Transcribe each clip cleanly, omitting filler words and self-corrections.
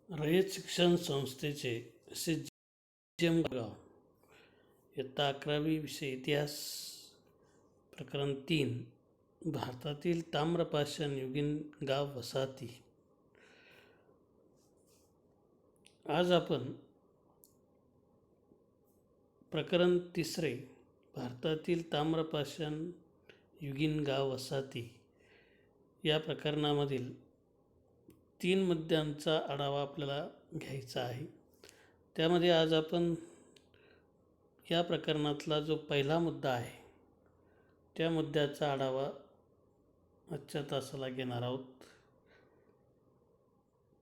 रयत शिक्षण संस्थेचे असे एम गाव इयत्ता 11वी विषय इतिहास प्रकरण 3 भारतातील ताम्रपाषाण युगीन गाव वसाहती. आज आपण प्रकरण 3 भारतातील ताम्रपाषाण युगीन गाव वसाहती या प्रकरणामधील 3 मुद्द्यांचा आढावा आपल्याला घ्यायचा आहे. त्यामध्ये आज आपण या प्रकरणातला जो पहिला मुद्दा आहे त्या मुद्द्याचा आढावा आजच्या तासाला घेणार आहोत.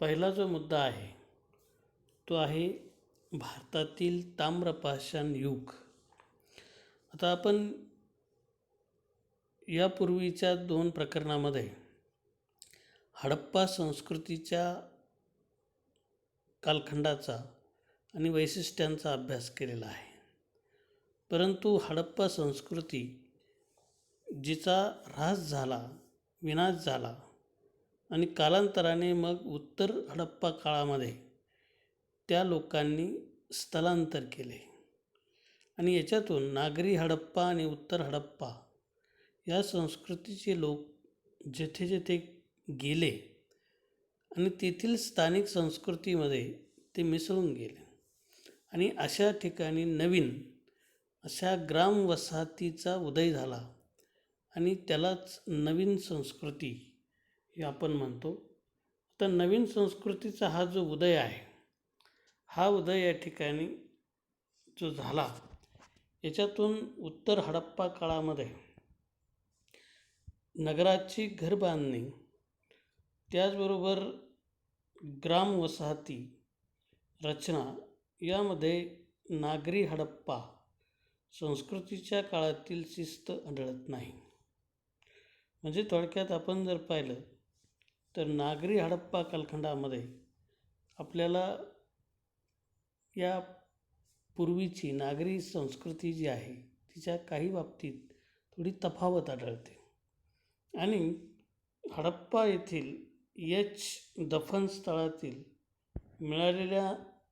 पहिला जो मुद्दा आहे तो आहे भारतातील ताम्रपाषाण युग. आता आपण यापूर्वीच्या 2 प्रकरणामध्ये हडप्पा संस्कृतीच्या कालखंडाचा आणि वैशिष्ट्यांचा अभ्यास केलेला आहे. परंतु हडप्पा संस्कृती जिचा ऱ्हास झाला, विनाश झाला आणि कालांतराने मग उत्तर हडप्पा काळामध्ये त्या लोकांनी स्थलांतर केले आणि याच्यातून नागरी हडप्पा आणि उत्तर हडप्पा या संस्कृतीचे लोक जेथे जेथे गेले आणि तेथील स्थानिक संस्कृतीमध्ये ते मिसळून गेले आणि अशा ठिकाणी नवीन अशा ग्राम वसाहतीचा उदय झाला आणि त्यालाच नवीन संस्कृती हे आपण म्हणतो. तर नवीन संस्कृतीचा हा जो उदय आहे, हा उदय या ठिकाणी जो झाला याच्यातून उत्तर हडप्पा काळामध्ये नगराची घरबांधणी, त्याचबरोबर ग्राम वसाहती रचना यामध्ये नागरी हडप्पा संस्कृतीच्या काळातील शिस्त आढळत नाही. म्हणजे थोडक्यात आपण जर पाहिलं तर नागरी हडप्पा कालखंडामध्ये आपल्याला या पूर्वीची नागरी संस्कृती जी आहे तिच्या काही बाबतीत थोडी तफावत आढळते आणि हडप्पा येथील दफन स्थळातील मिळालेल्या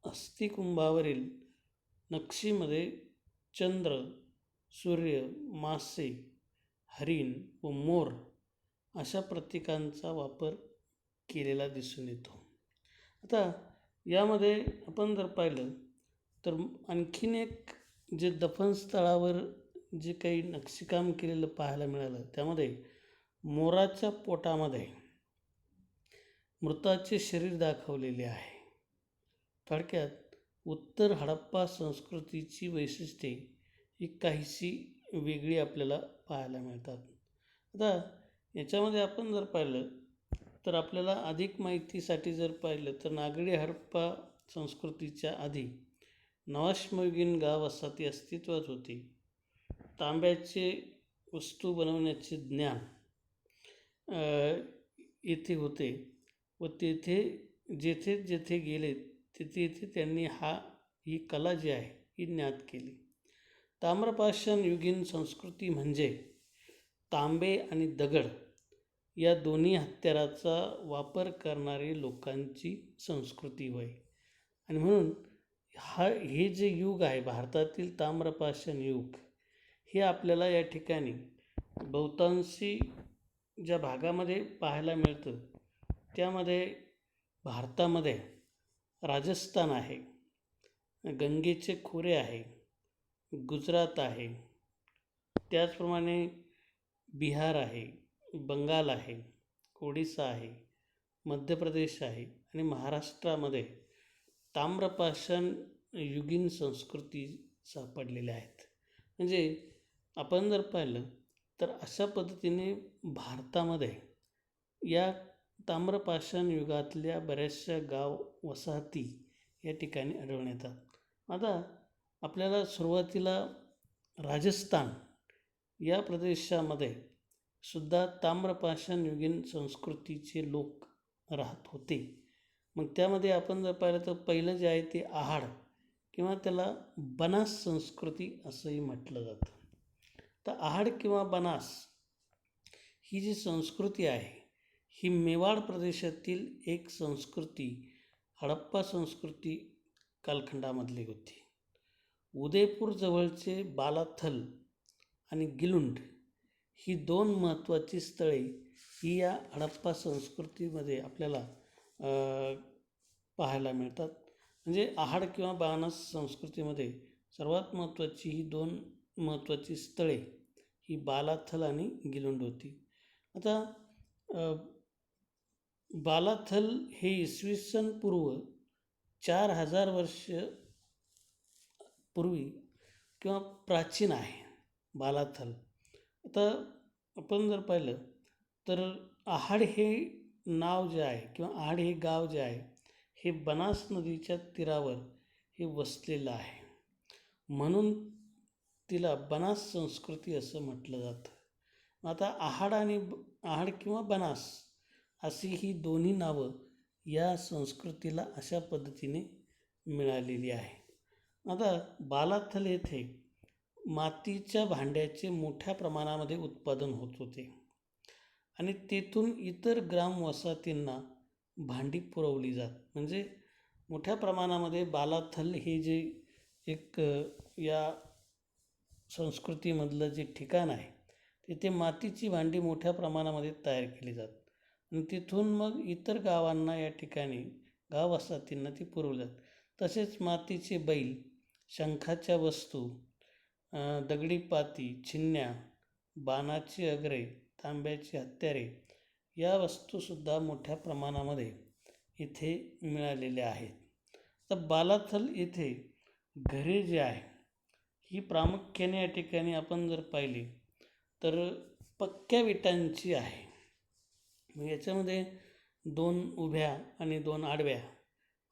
अस्थिकुंभावरील नक्षीमध्ये चंद्र, सूर्य, मासे, हरिण व मोर अशा प्रतीकांचा वापर केलेला दिसून येतो. आता यामध्ये आपण जर पाहिलं तर आणखीन एक जे दफनस्थळावर जे काही नक्षीकाम केलेलं पाहायला मिळालं त्यामध्ये मोराच्या पोटामध्ये मृताचे शरीर दाखवलेले आहे. थोडक्यात उत्तर हडप्पा संस्कृतीची वैशिष्ट्ये ही काहीशी वेगळी आपल्याला पाहायला मिळतात. आता याच्यामध्ये आपण जर पाहिलं तर आपल्याला अधिक माहितीसाठी जर पाहिलं तर नागरी हडप्पा संस्कृतीच्या आधी नवाश्मयुगीन गाव वसाहती अस्तित्वात होती. तांब्याचे वस्तू बनवण्याचे ज्ञान येथे होते व तेथे जेथे जेथे गेले तिथे त्यांनी ही कला जी आहे ही ज्ञात केली. ताम्रपाषाण युगीन संस्कृती म्हणजे तांबे आणि दगड या दोन्ही हत्याराचा वापर करणारे लोकांची संस्कृती होय. आणि म्हणून हे जे युग आहे भारतातील ताम्रपाषाण युग हे आपल्याला या ठिकाणी बहुतांशी ज्या भागामध्ये पाहायला मिळतं त्यामध्ये भारतामध्ये राजस्थान आहे, गंगेचे खोरे आहे, गुजरात आहे, त्याचप्रमाणे बिहार आहे, बंगाल आहे, ओडिसा आहे, मध्य प्रदेश आहे आणि महाराष्ट्रामध्ये ताम्रपाषाण युगीन संस्कृती सापडलेल्या आहेत. म्हणजे आपण जर पाहिलं तर अशा पद्धतीने भारतामध्ये या ताम्रपाषाण युगातल्या बऱ्याचशा गाव वसाहती या ठिकाणी आढळून येतात. आता आपल्याला सुरुवातीला राजस्थान या प्रदेशामध्ये सुद्धा ताम्रपाषाण युगीन संस्कृतीचे लोक राहत होते. मग त्यामध्ये आपण जर पाहिलं तर पहिलं जे आहे ते आहाड किंवा त्याला बनास संस्कृती असंही म्हटलं जातं. तर आहाड किंवा बनास ही जी संस्कृती आहे ही मेवाड प्रदेशातील एक संस्कृती हडप्पा संस्कृती कालखंडामधली होती. उदयपूर जवळचे बालाथल आणि गिलुंड ही दोन महत्त्वाची स्थळे ही या हडप्पा संस्कृतीमध्ये आपल्याला पाहायला मिळतात. म्हणजे आहाड किंवा बाणस संस्कृतीमध्ये सर्वात महत्त्वाची ही दोन महत्त्वाची स्थळे ही बालाथल आणि गिलुंड होती. आता बालाथल हे इसवी सन पूर्व 4000 वर्ष पूर्वी किंवा प्राचीन आहे बालाथल. आता आपण जर पाहिलं तर आहाड हे नाव जे आहे किंवा आहाड हे गाव जे आहे हे बनास नदीच्या तीरावर हे वसलेलं आहे, म्हणून तिला बनास संस्कृती असं म्हटलं जातं. आता आहाड किंवा बनास अशी ही दोन्ही नावं या संस्कृतीला अशा पद्धतीने मिळालेली आहे. आता बालाथल येथे मातीच्या भांड्याचे मोठ्या प्रमाणामध्ये उत्पादन होत होते आणि तेथून इतर ग्रामवसाहतींना भांडी पुरवली जात. म्हणजे मोठ्या प्रमाणामध्ये बालाथल हे जे एक या संस्कृतीमधलं जे ठिकाण आहे तिथे मातीची भांडी मोठ्या प्रमाणामध्ये तयार केली जातात आणि तिथून मग इतर गावांना या ठिकाणी गाव वसाहतींना ती पुरवली जातात. तसेच मातीचे बैल, शंखाच्या वस्तू, दगडी पाती, चिन्या, बाणाची अग्रे, तांब्याची हत्यारे या वस्तूसुद्धा मोठ्या प्रमाणामध्ये इथे मिळालेल्या आहेत. तर बालाथल येथे घरे जी आहे ही प्रामुख्याने या ठिकाणी आपण जर पाहिली तर पक्क्या विटांची आहे. मग याच्यामध्ये 2 उभ्या आणि 2 आडव्या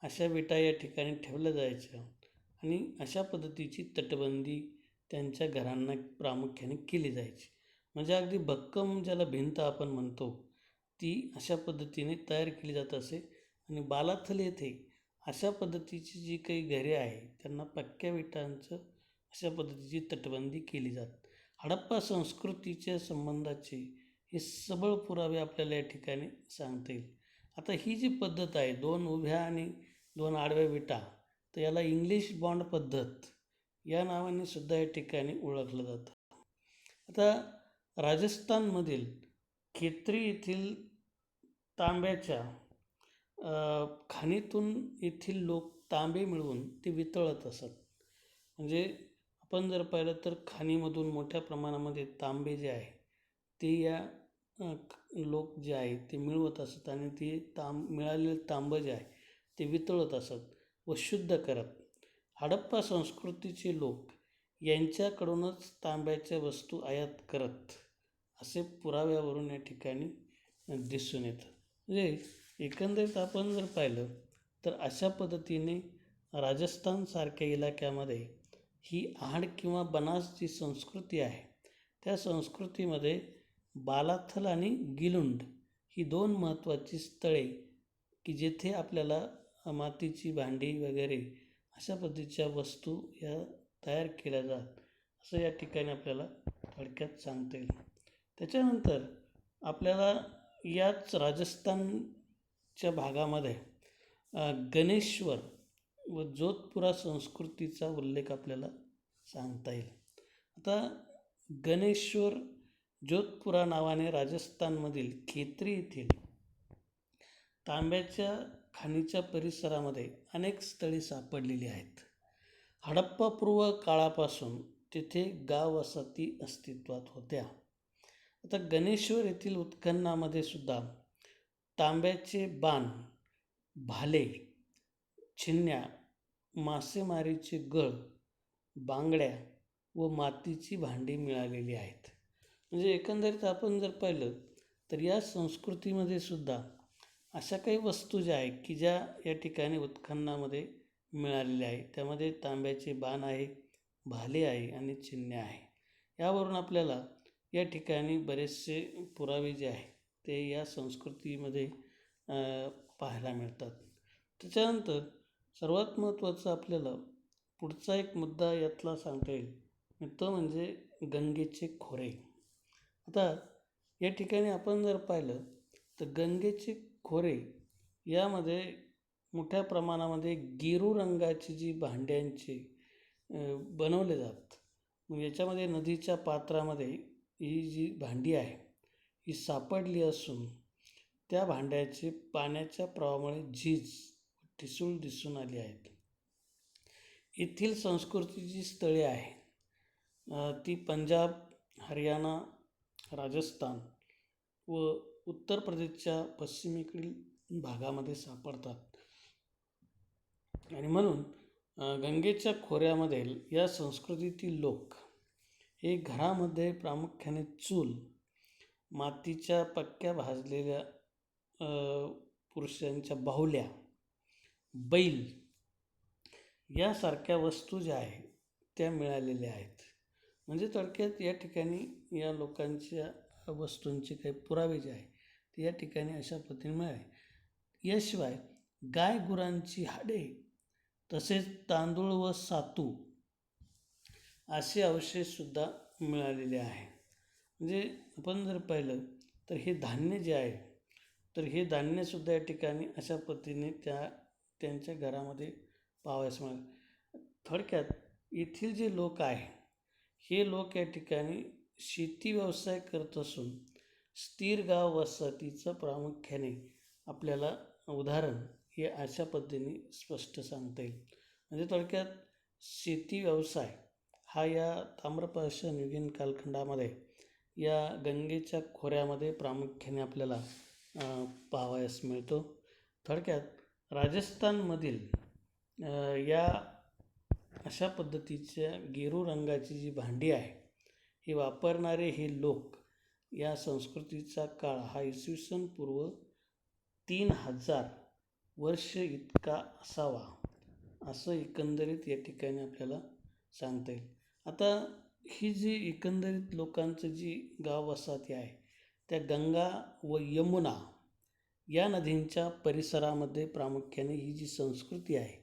अशा विटा या ठिकाणी ठेवल्या जायच्या आणि अशा पद्धतीची तटबंदी त्यांच्या घरांना प्रामुख्याने केली जायची. म्हणजे अगदी भक्कम ज्याला भिंत आपण म्हणतो ती अशा पद्धतीने तयार केली जात असे. आणि बालाथल येथे अशा पद्धतीची जी काही घरे आहे त्यांना पक्क्या विटांचं अशा पद्धतीची तटबंदी केली जाते. हडप्पा संस्कृतीच्या संबंधाचे हे सबळ पुरावे आपल्याला या ठिकाणी सांगता येईल. आता ही जी पद्धत आहे 2 उभ्या आणि 2 आडव्या विटा, तर याला इंग्लिश बॉन्ड पद्धत या नावाने सुद्धा या ठिकाणी ओळखलं जातं. आता राजस्थानमधील खेत्री येथील तांब्याच्या खाणीतून येथील लोक तांबे मिळवून ते वितळत असत. म्हणजे आपण जर पाहिलं तर खाणीमधून मोठ्या प्रमाणामध्ये तांबे जे आहे ते या लोक जे आहे ते मिळवत असत आणि ते मिळालेलं तांबं जे आहे ते वितळत असत व शुद्ध करत. हडप्पा संस्कृतीचे लोक यांच्याकडूनच तांब्याच्या वस्तू आयात करत असे पुराव्यावरून या ठिकाणी दिसून येतं. म्हणजे एकंदरीत आपण जर पाहिलं तर अशा पद्धतीने राजस्थानसारख्या इलाक्यामध्ये ही आहाड किंवा बनास जी संस्कृती आहे त्या संस्कृतीमध्ये बालाथल आणि गिलुंड ही 2 महत्त्वाची स्थळे की जेथे आपल्याला मातीची भांडी वगैरे अशा पद्धतीच्या वस्तू या तयार केल्या जातात असं या ठिकाणी आपल्याला थोडक्यात सांगता येईल. त्याच्यानंतर आपल्याला याच राजस्थानच्या भागामध्ये गणेश्वर व जोधपुरा संस्कृतीचा उल्लेख आपल्याला सांगता येईल. आता गणेश्वर जोधपुरा नावाने राजस्थानमधील खेत्री येथील तांब्याच्या खाणीच्या परिसरामध्ये अनेक स्थळे सापडलेली आहेत. हडप्पापूर्व काळापासून तिथे गाव वसाहती अस्तित्वात होत्या. आता गणेश्वर येथील उत्खननामध्ये सुद्धा तांब्याचे बाण, भाले, चिन्या, मासेमारीचे गळ, बांगड्या व मातीची भांडी मिळालेली आहेत. म्हणजे एकंदरीत आपण जर पाहिलं तर या संस्कृतीमध्ये सुद्धा अशा काही वस्तू ज्या आहेत की ज्या या ठिकाणी उत्खननामध्ये मिळालेल्या आहे. त्यामध्ये तांब्याचे बाण आहे, भाले आहे आणि चिन्या आहे. यावरून आपल्याला या ठिकाणी बरेचसे पुरावे जे आहे ते या संस्कृतीमध्ये पाहायला मिळतात. त्याच्यानंतर सर्वात महत्त्वाचं आपल्याला पुढचा एक मुद्दा यातला सांगता येईल तो म्हणजे गंगेचे खोरे. आता या ठिकाणी आपण जर पाहिलं तर गंगेचे खोरे यामध्ये मोठ्या प्रमाणामध्ये गेरू रंगाची जी भांड्यांची बनवले जातात. मग याच्यामध्ये नदीच्या पात्रामध्ये ही जी भांडी आहे ही सापडली असून त्या भांड्याचे पाण्याच्या प्रवाहामुळे झीज ठिसूळ दिसून आली आहेत. येथील संस्कृतीची जी स्थळे आहे ती पंजाब, हरियाणा, राजस्थान व उत्तर प्रदेशच्या पश्चिमेकडील भागामध्ये सापडतात. आणि म्हणून गंगेच्या खोऱ्यामधील या संस्कृतीतील लोक हे घरामध्ये प्रामुख्याने चूल, मातीच्या पक्क्या भाजलेल्या पुरुषांच्या बाहुल्या, बैल यासारख्या वस्तू ज्या आहेत त्या मिळालेल्या आहेत. म्हणजे थोडक्यात या ठिकाणी या लोकांच्या वस्तूंचे काही पुरावे जे आहे ते या ठिकाणी अशा पद्धतीने मिळाले. याशिवाय गाय गुरांची हाडे तसेच तांदूळ व सातू असे अवशेषसुद्धा मिळालेले आहे. म्हणजे आपण जर पाहिलं तर हे धान्य जे आहे तर हे धान्यसुद्धा या ठिकाणी अशा पद्धतीने त्यांच्या घरामध्ये पाहावयास मिळालं. थोडक्यात येथील जे लोक आहे हे लोक या ठिकाणी शेती व्यवसाय करत असून स्थिर गाव वसाहतीचं प्रामुख्याने आपल्याला उदाहरण हे अशा पद्धतीने स्पष्ट सांगता येईल. म्हणजे थोडक्यात शेती व्यवसाय हा या ताम्रपाषाण युगीन कालखंडामध्ये या गंगेच्या खोऱ्यामध्ये प्रामुख्याने आपल्याला पाहावयास मिळतो. थोडक्यात राजस्थानमधील या अशा पद्धतीच्या गेरू रंगाची जी भांडी आहे ही वापरणारे हे लोक या संस्कृतीचा काळ हा इसवी सन पूर्व 3000 वर्ष इतका असावा असं एकंदरीत या ठिकाणी आपल्याला सांगता येईल. आता ही जी एकंदरीत लोकांचं जी गाव वसाहती आहे त्या गंगा व यमुना या नदींच्या परिसरामध्ये प्रामुख्याने ही जी संस्कृती आहे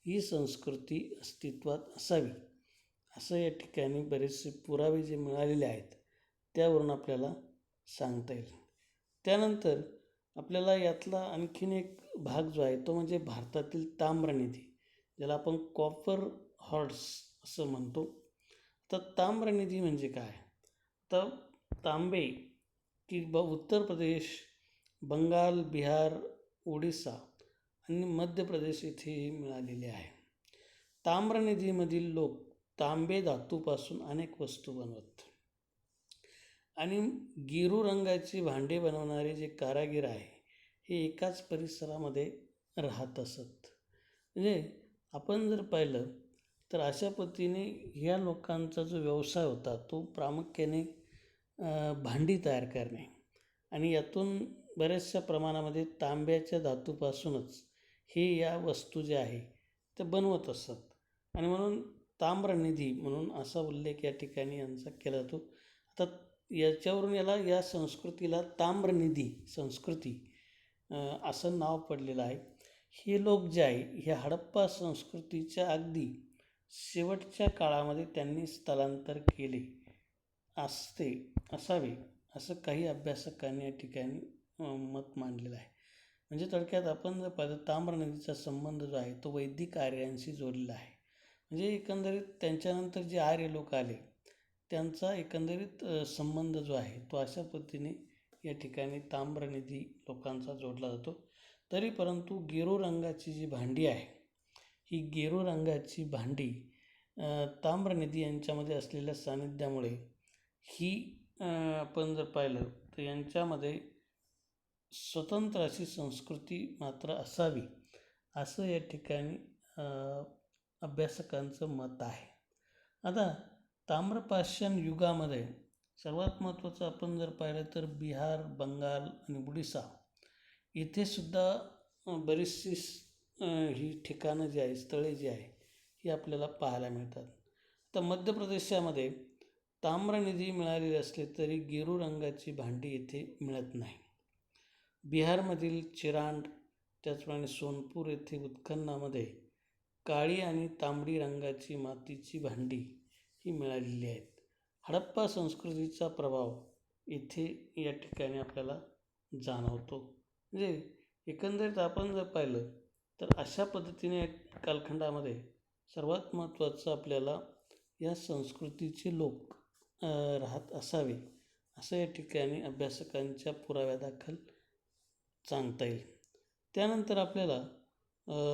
ही संस्कृती अस्तित्वात असावी असं या ठिकाणी बरेचसे पुरावे जे मिळालेले आहेत त्यावरून आपल्याला सांगता येईल. त्यानंतर आपल्याला यातला आणखीन एक भाग जो आहे तो म्हणजे भारतातील ताम्रनिधी, ज्याला आपण कॉपर हॉर्स असं म्हणतो. तर ताम्रनिधी म्हणजे काय? तर तांबे की उत्तर प्रदेश, बंगाल, बिहार, ओडिसा आणि मध्य प्रदेश येथे मिळालेले आहे. ताम्रनिधीमधील लोक तांबे धातूपासून अनेक वस्तू बनवत आणि गेरू रंगाची भांडे बनवणारे जे कारागीर आहे हे एकाच परिसरामध्ये राहत असत. म्हणजे आपण जर पाहिलं तर अशा पद्धतीने ह्या लोकांचा जो व्यवसाय होता तो प्रामुख्याने भांडी तयार करणे आणि यातून बऱ्याचशा प्रमाणामध्ये तांब्याच्या धातूपासूनच हे या वस्तू ज्या आहे त्या बनवत असतात. आणि म्हणून ताम्रनिधी म्हणून असा उल्लेख या ठिकाणी यांचा केला जातो. आता याच्यावरून या संस्कृतीला ताम्रनिधी संस्कृती असं नाव पडलेलं आहे. हे लोक जे आहे ह्या हडप्पा संस्कृतीच्या अगदी शेवटच्या काळामध्ये त्यांनी स्थलांतर केले असावे असं काही अभ्यासकांनी या ठिकाणी मत मांडलेलं आहे. म्हणजे थोडक्यात आपण जर पाहिलं ताम्रनिधीचा संबंध जो आहे तो वैदिक आर्यांशी जोडलेला आहे. म्हणजे एकंदरीत त्यांच्यानंतर जे आर्य लोक आले त्यांचा एकंदरीत संबंध जो आहे तो अशा पद्धतीने या ठिकाणी ताम्रनिधी लोकांचा जोडला जातो. तरी परंतु गेरू रंगाची जी भांडी आहे ही गेरू रंगाची भांडी ताम्रनिधी यांच्यामध्ये असलेल्या सान्निध्यामुळे ही आपण जर पाहिलं तर यांच्यामध्ये स्वतंत्र अशी संस्कृती मात्र असावी असं या ठिकाणी अभ्यासकांचं मत आहे. आता ताम्रपाषाण युगामध्ये सर्वात महत्त्वाचं आपण जर पाहिलं तर बिहार, बंगाल आणि ओडिसा इथेसुद्धा बरीचशी ही ठिकाणं जी आहे स्थळे जी आहे ही आपल्याला पाहायला मिळतात. तर मध्य प्रदेशामध्ये ताम्रनिधी मिळालेले असले तरी गेरू रंगाची भांडी येथे मिळत नाही. बिहारमधील चिरांड त्याचप्रमाणे सोनपूर येथे उत्खननामध्ये काळी आणि तांबडी रंगाची मातीची भांडी ही मिळालेली आहेत. हडप्पा संस्कृतीचा प्रभाव इथे या ठिकाणी आपल्याला जाणवतो. म्हणजे एकंदरीत आपण जर पाहिलं तर अशा पद्धतीने कालखंडामध्ये सर्वात महत्त्वाचं आपल्याला या संस्कृतीचे लोक राहत असावे असं या ठिकाणी अभ्यासकांच्या पुराव्यादाखल सांगता येईल. त्यानंतर आपल्याला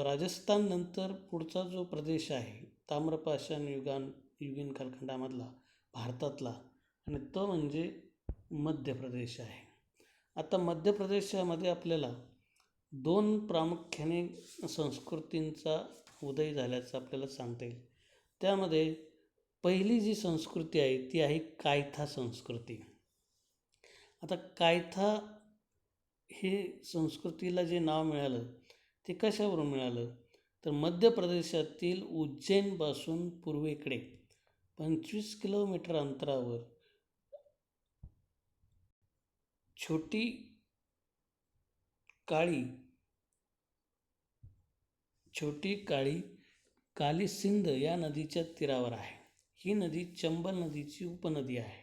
राजस्थान नंतर पुढचा जो प्रदेश आहे ताम्रपाषाण युगीन कालखंडामधला भारतातला, आणि तो म्हणजे मध्य प्रदेश आहे. आता मध्य प्रदेशामध्ये आपल्याला दोन प्रामुख्याने संस्कृतींचा उदय झाल्याचं आपल्याला सांगता येईल. त्यामध्ये पहिली जी संस्कृती आहे ती आहे कायथा संस्कृती. आता कायथा हे संस्कृतीला जे नाव मिळालं ते कशावरून मिळालं, तर मध्य प्रदेशातील उज्जैनपासून पूर्वेकडे 25 किलोमीटर अंतरावर छोटी काळी काली सिंध या नदीच्या तीरावर आहे. ही नदी चंबल नदीची उपनदी आहे.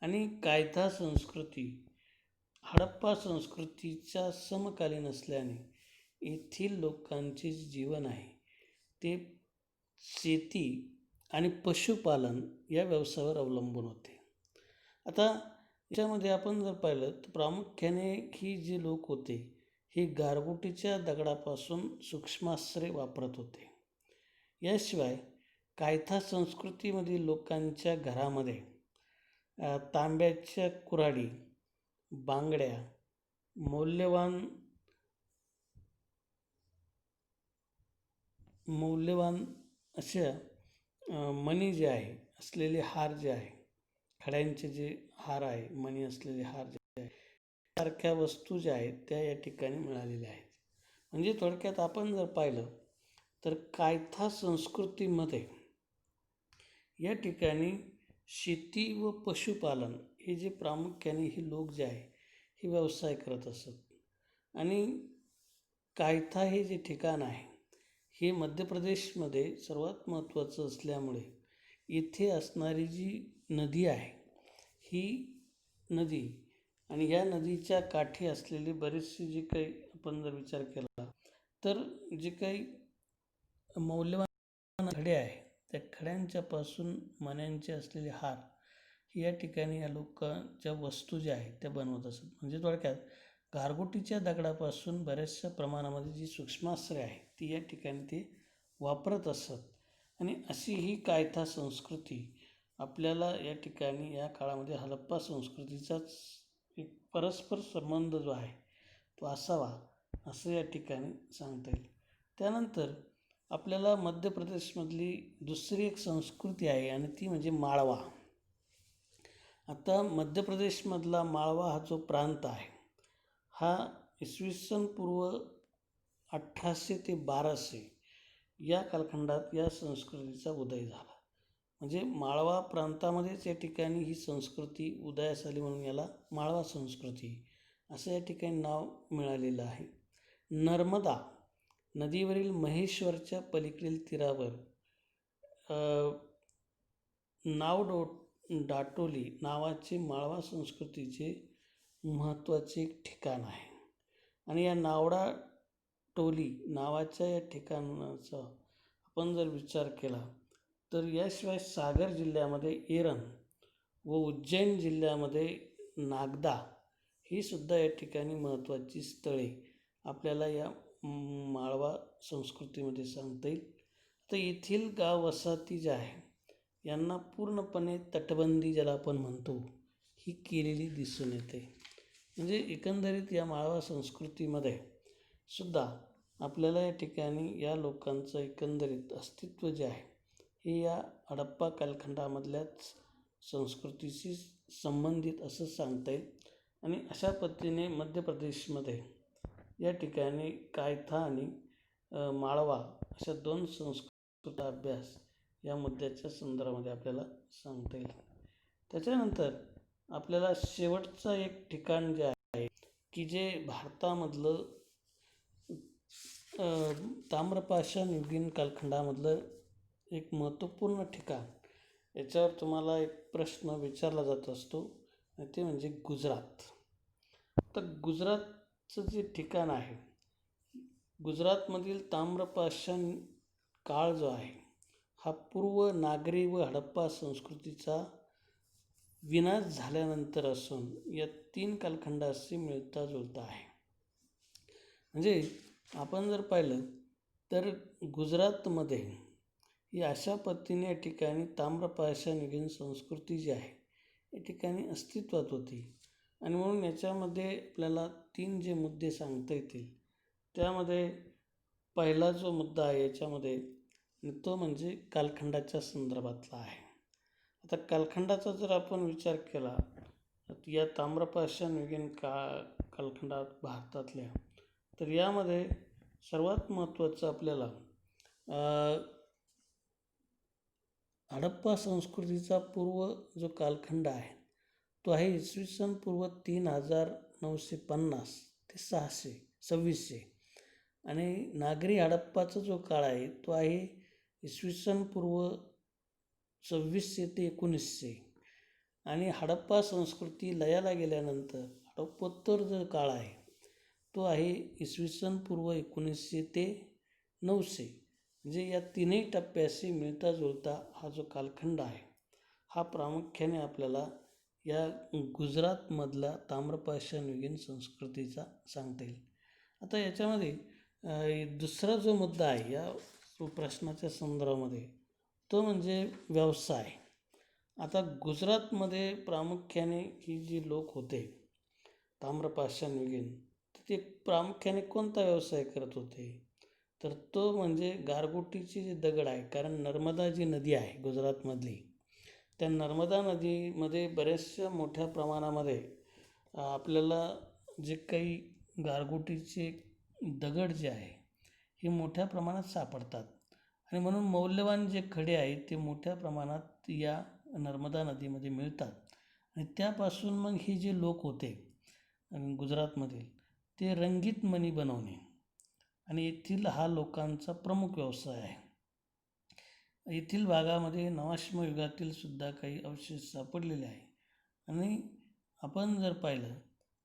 आणि कायथा संस्कृती हडप्पा संस्कृतीच्या समकालीन असल्याने येथील लोकांचे जीवन आहे ते शेती आणि पशुपालन या व्यवसायावर अवलंबून होते. आता याच्यामध्ये आपण जर पाहिलं तर प्रामुख्याने ही जे लोक होते हे गारगोटीच्या दगडापासून सूक्ष्मास्त्रे वापरत होते. याशिवाय कायथा संस्कृतीमधील लोकांच्या घरामध्ये तांब्याच्या कुऱ्हाडी, बांगड्या, मौल्यवान अशा मणी जे आहे असलेले हार जे आहे, खड्यांचे जे हार आहे, मणी असलेले हार जे आहे, सारख्या वस्तू ज्या आहेत त्या या ठिकाणी मिळालेल्या आहेत. म्हणजे थोडक्यात आपण जर पाहिलं तर कायथा संस्कृतीमध्ये या ठिकाणी शेती व पशुपालन हे जे प्रामुख्याने हे लोक जे आहे हे व्यवसाय करत असत. आणि कायथा हे जे ठिकाण आहे हे मध्य प्रदेशमध्ये सर्वात महत्त्वाचं असल्यामुळे इथे असणारी जी नदी आहे ही नदी आणि या नदीच्या काठी असलेले बरेचसे जे काही आपण जर विचार केला तर जे काही मौल्यवान खडे आहे त्या खड्यांच्यापासून मण्यांचे असलेले हार या ठिकाणी या लोकांच्या वस्तू ज्या आहेत त्या बनवत असत. म्हणजे थोडक्यात गारगोटीच्या दगडापासून बऱ्याचशा प्रमाणामध्ये जी सूक्ष्मास्त्रे आहे ती या ठिकाणी ते वापरत असत. आणि अशी ही कायथा संस्कृती आपल्याला या ठिकाणी या काळामध्ये हडप्पा संस्कृतीचाच एक परस्पर संबंध जो आहे तो असावा असं या ठिकाणी सांगता येईल. त्यानंतर आपल्याला मध्य प्रदेशमधली दुसरी एक संस्कृती आहे आणि ती म्हणजे माळवा. आता मध्य प्रदेशमधला माळवा हा जो प्रांत आहे हा इसवी पूर्व 1800 ते 1200 या कालखंडात या संस्कृतीचा उदय झाला. म्हणजे माळवा प्रांतामध्येच या ठिकाणी ही संस्कृती उदयास आली म्हणून याला माळवा संस्कृती असं या ठिकाणी नाव मिळालेलं आहे. नर्मदा नदीवरील महेश्वरच्या पलीकडील तीरावर डाटोली नावाचे माळवा संस्कृतीचे महत्त्वाचे एक ठिकाण आहे. आणि या नावडाटोली नावाच्या या ठिकाणाचा आपण जर विचार केला तर याशिवाय सागर जिल्ह्यामध्ये एरन व उज्जैन जिल्ह्यामध्ये नागदा ही सुद्धा या ठिकाणी महत्त्वाची स्थळे आपल्याला या माळवा संस्कृतीमध्ये सांगता येईल. तर येथील गाव वसाहती ज्या आहे यांना पूर्णपणे तटबंदी ज्याला आपण म्हणतो ही केलेली दिसून येते. म्हणजे एकंदरीत या माळवा संस्कृतीमध्ये सुद्धा आपल्याला या ठिकाणी या लोकांचं एकंदरीत अस्तित्व जे आहे हे या हडप्पा कालखंडामधल्याच संस्कृतीशी संबंधित असं सांगता येईल. आणि अशा पद्धतीने मध्य प्रदेशमध्ये या ठिकाणी कायथा आणि माळवा अशा दोन संस्कृतीचा अभ्यास या मुद्द्याच्या संदर्भामध्ये आपल्याला सांगता येईल. त्याच्यानंतर आपल्याला शेवटचं एक ठिकाण जे आहे की जे भारतामधलं ताम्रपाषाण युगीन कालखंडामधलं एक महत्त्वपूर्ण ठिकाण, याच्यावर तुम्हाला एक प्रश्न विचारला जात असतो आणि ते म्हणजे गुजरात. तर गुजरातचं जे ठिकाण आहे गुजरातमधील ताम्रपाषाण काळ जो आहे हा पूर्व नागरी व हडप्पा संस्कृतीचा विनाश झाल्यानंतर असून या 3 कालखंडाशी मिळता जुळता आहे. म्हणजे आपण जर पाहिलं तर गुजरातमध्ये ही अशा पद्धतीने या ठिकाणी ताम्रपाषाण युगीन संस्कृती जी आहे या ठिकाणी अस्तित्वात होती. आणि म्हणून याच्यामध्ये आपल्याला 3 जे मुद्दे सांगता येतील त्यामध्ये पहिला जो मुद्दा आहे याच्यामध्ये तो म्हणजे कालखंडाच्या संदर्भातला आहे. आता कालखंडाचा जर आपण विचार केला तर या ताम्रपाषाण युगीन कालखंडात भारतातल्या तर यामध्ये सर्वात महत्त्वाचं आपल्याला हडप्पा संस्कृतीचा पूर्व जो कालखंड आहे तो आहे इसवी सन पूर्व 3950 ते 2600. आणि नागरी हडप्पाचा जो काळ आहे तो आहे इसवी सन पूर्व 2600 ते 1900. आणि हडप्पा संस्कृती लयाला गेल्यानंतर हडप्पोत्तर जो काळ आहे तो आहे इसवी सन पूर्व 1900 ते 900. म्हणजे या तीनही टप्प्याशी मिळता जुळता हा जो कालखंड आहे हा प्रामुख्याने आपल्याला या गुजरातमधला ताम्रपाषाण युगीन संस्कृतीचा सांगता येईल. आता याच्यामध्ये दुसरा जो मुद्दा आहे या प्रश्नाच्या संदर्भामध्ये तो म्हणजे व्यवसाय. आता गुजरातमध्ये प्रामुख्याने ही जी लोक होते ताम्रपाषाण युगीन तर ते प्रामुख्याने कोणता व्यवसाय करत होते तर तो म्हणजे गारगोटीची जी दगड आहे. कारण नर्मदा जी नदी आहे गुजरातमधली त्या नर्मदा नदीमध्ये बऱ्याचशा मोठ्या प्रमाणामध्ये आपल्याला जे काही गारगोटीचे दगड जे आहे हे मोठ्या प्रमाणात सापडतात. आणि म्हणून मौल्यवान जे खडे आहेत ते मोठ्या प्रमाणात या नर्मदा नदीमध्ये मिळतात. आणि त्यापासून मग हे जे लोक होते गुजरातमधील ते रंगीत मणी बनवणे आणि येथील हा लोकांचा प्रमुख व्यवसाय आहे. येथील भागामध्ये नवाश्म युगातील सुद्धा काही अवशेष सापडलेले आहे. आणि आपण जर पाहिलं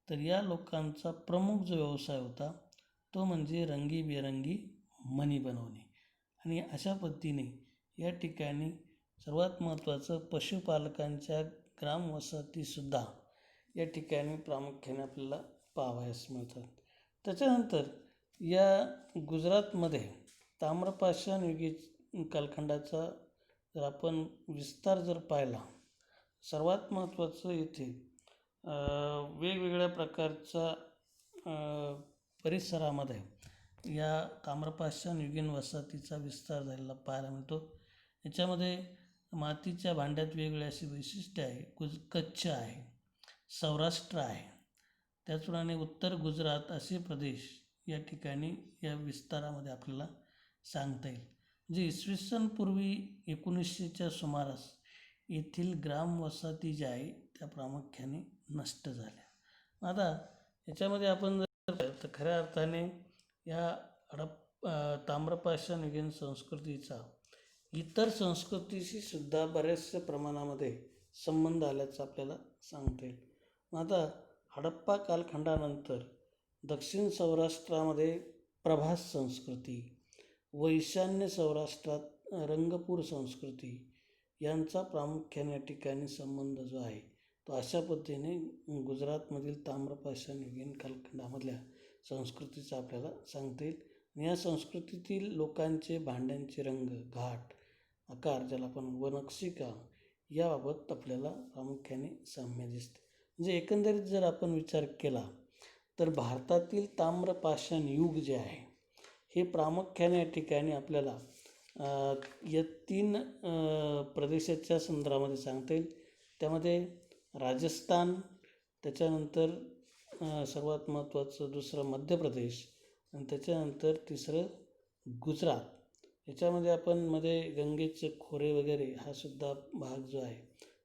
तर या लोकांचा प्रमुख जो व्यवसाय होता तो म्हणजे रंगीबेरंगी मणी बनवणे. आणि अशा पद्धतीने या ठिकाणी सर्वात महत्त्वाचं पशुपालकांच्या ग्रामवसाहतीसुद्धा या ठिकाणी प्रामुख्याने आपल्याला पाहावयास मिळतात. त्याच्यानंतर या गुजरातमध्ये ताम्रपाषाण युगीन कालखंडाचा जर आपण विस्तार जर पाहिला सर्वात महत्त्वाचं इथे वेगवेगळ्या प्रकारचा परिसरामध्ये या ताम्रपाषाण युगीन वसाहतीचा विस्तार झालेला पाहायला मिळतो. याच्यामध्ये मातीच्या भांड्यात वेगवेगळी अशी वैशिष्ट्ये आहे. कच्छ आहे, सौराष्ट्र आहे, त्याचप्रमाणे उत्तर गुजरात असे प्रदेश या ठिकाणी या विस्तारामध्ये आपल्याला सांगता येईल. म्हणजे इसवी सन पूर्वी 1900च्या सुमारास येथील ग्रामवसाहती ज्या आहे त्या प्रामुख्याने नष्ट झाल्या. आता याच्यामध्ये आपण जर तर खऱ्या अर्थाने या ताम्रपाषाण युगीन संस्कृतीचा इतर संस्कृतीशी सुद्धा बऱ्याचशा प्रमाणामध्ये संबंध आल्याचं आपल्याला सांगता येईल. आता हडप्पा कालखंडानंतर दक्षिण सौराष्ट्रामध्ये प्रभास संस्कृती व ईशान्य सौराष्ट्रात रंगपूर संस्कृती यांचा प्रामुख्याने या ठिकाणी संबंध जो आहे तो अशा पद्धतीने गुजरातमधील ताम्रपाषाण युगीन कालखंडामधल्या संस्कृतीचा आपल्याला सांगता येईल. आणि या संस्कृतीतील लोकांचे भांड्यांचे रंग, घाट, आकार ज्याला आपण व नक्षीकाम याबाबत आपल्याला प्रामुख्याने साम्य दिसते. म्हणजे एकंदरीत जर आपण विचार केला तर भारतातील ताम्रपाषाण युग जे आहे हे प्रामुख्याने या ठिकाणी आपल्याला या 3 प्रदेशाच्या संदर्भामध्ये सांगता येईल. त्यामध्ये राजस्थान, त्याच्यानंतर सर्वात महत्त्वाचं दुसरं मध्य प्रदेश आणि त्याच्यानंतर तिसरं गुजरात. याच्यामध्ये आपण मध्ये गंगेचे खोरे वगैरे हा सुद्धा भाग जो आहे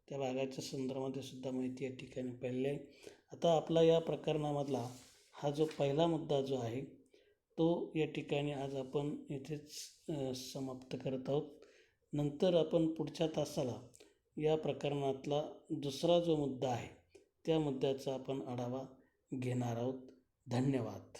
त्या भागाच्या संदर्भामध्ये सुद्धा माहिती या ठिकाणी पाहिली आहे. आता आपला या प्रकरणामधला हा जो पहिला मुद्दा जो आहे तो या ठिकाणी आज आपण इथेच समाप्त करत आहोत. नंतर आपण पुढच्या तासाला या प्रकरणातला दुसरा जो मुद्दा आहे त्या मुद्द्याचा आपण आढावा घेणार आहोत. धन्यवाद.